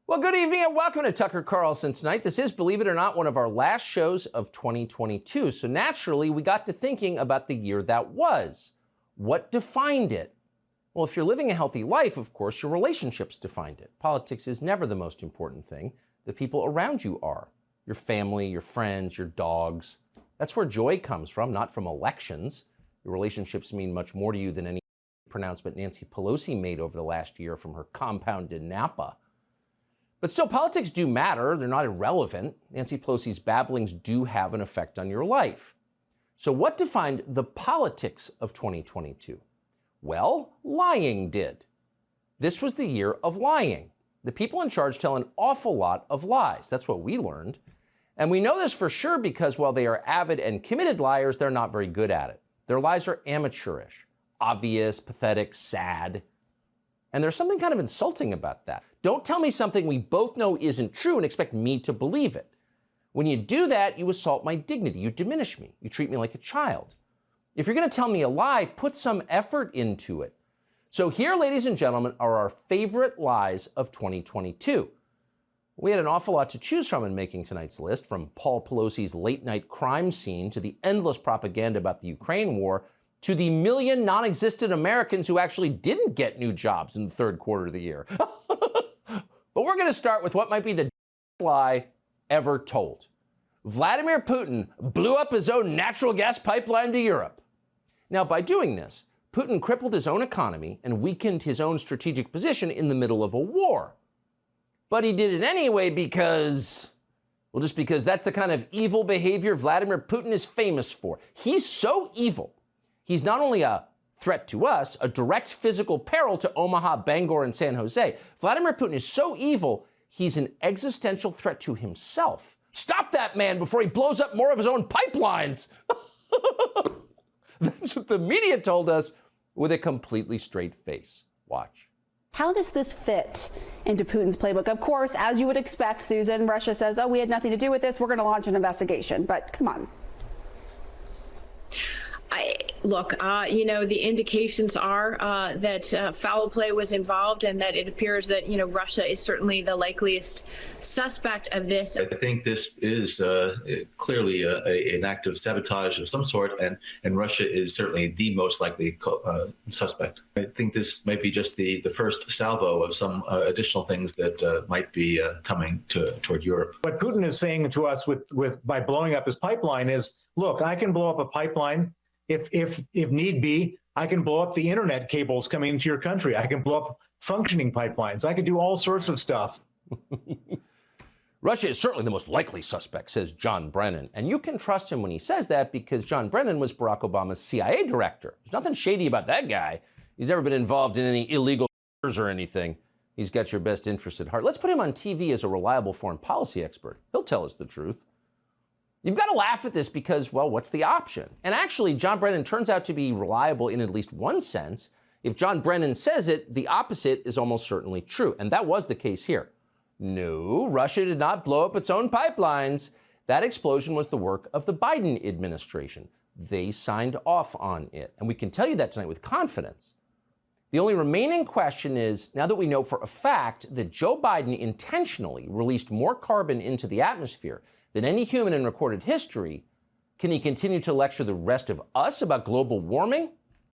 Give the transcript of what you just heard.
Well, good evening and welcome to Tucker Carlson Tonight. This is, believe it or not, one of our last shows of 2022. So naturally, we got to thinking about the year that was. What defined it? Well, if you're living a healthy life, of course, your relationships defined it. Politics is never the most important thing. The people around you are. Your family, your friends, your dogs. That's where joy comes from, not from elections. Your relationships mean much more to you than any pronouncement Nancy Pelosi made over the last year from her compound in Napa. But still, politics do matter. They're not irrelevant. Nancy Pelosi's babblings do have an effect on your life. So what defined the politics of 2022? Well, lying did. This was the year of lying. The people in charge tell an awful lot of lies. That's what we learned. And we know this for sure because while they are avid and committed liars, they're not very good at it. Their lies are amateurish, obvious, pathetic, sad. And there's something kind of insulting about that. Don't tell me something we both know isn't true and expect me to believe it. When you do that, you assault my dignity. You diminish me. You treat me like a child. If you're going to tell me a lie, put some effort into it. So here, ladies and gentlemen, are our favorite lies of 2022. We had an awful lot to choose from in making tonight's list, from Paul Pelosi's late-night crime scene to the endless propaganda about the Ukraine war, to the million non-existent Americans who actually didn't get new jobs in the third quarter of the year. But we're going to start with what might be the lie ever told. Vladimir Putin blew up his own natural gas pipeline to Europe. Now, by doing this, Putin crippled his own economy and weakened his own strategic position in the middle of a war. But he did it anyway because, well, just because that's the kind of evil behavior Vladimir Putin is famous for. He's so evil. He's not only a threat to us, a direct physical peril to Omaha, Bangor, and San Jose. Vladimir Putin is so evil, he's an existential threat to himself. Stop that man before he blows up more of his own pipelines. That's what the media told us with a completely straight face. Watch. How does this fit into Putin's playbook? Of course, as you would expect, Susan, Russia says, oh, we had nothing to do with this. We're going to launch an investigation. But come on. The indications are that foul play was involved and that it appears that, Russia is certainly the likeliest suspect of this. I think this is clearly an act of sabotage of some sort, and Russia is certainly the most likely suspect. I think this might be just the first salvo of some additional things that might be coming toward Europe. What Putin is saying to us by blowing up his pipeline is, look, I can blow up a pipeline. If need be, I can blow up the internet cables coming into your country. I can blow up functioning pipelines. I could do all sorts of stuff. Russia is certainly the most likely suspect, says John Brennan. And you can trust him when he says that because John Brennan was Barack Obama's CIA director. There's nothing shady about that guy. He's never been involved in any illegal or anything. He's got your best interest at heart. Let's put him on TV as a reliable foreign policy expert. He'll tell us the truth. You've got to laugh at this because, well, what's the option? And actually, John Brennan turns out to be reliable in at least one sense. If John Brennan says it, the opposite is almost certainly true. And that was the case here. No, Russia did not blow up its own pipelines. That explosion was the work of the Biden administration. They signed off on it. And we can tell you that tonight with confidence. The only remaining question is, now that we know for a fact that Joe Biden intentionally released more carbon into the atmosphere than any human in recorded history, can he continue to lecture the rest of us about global warming?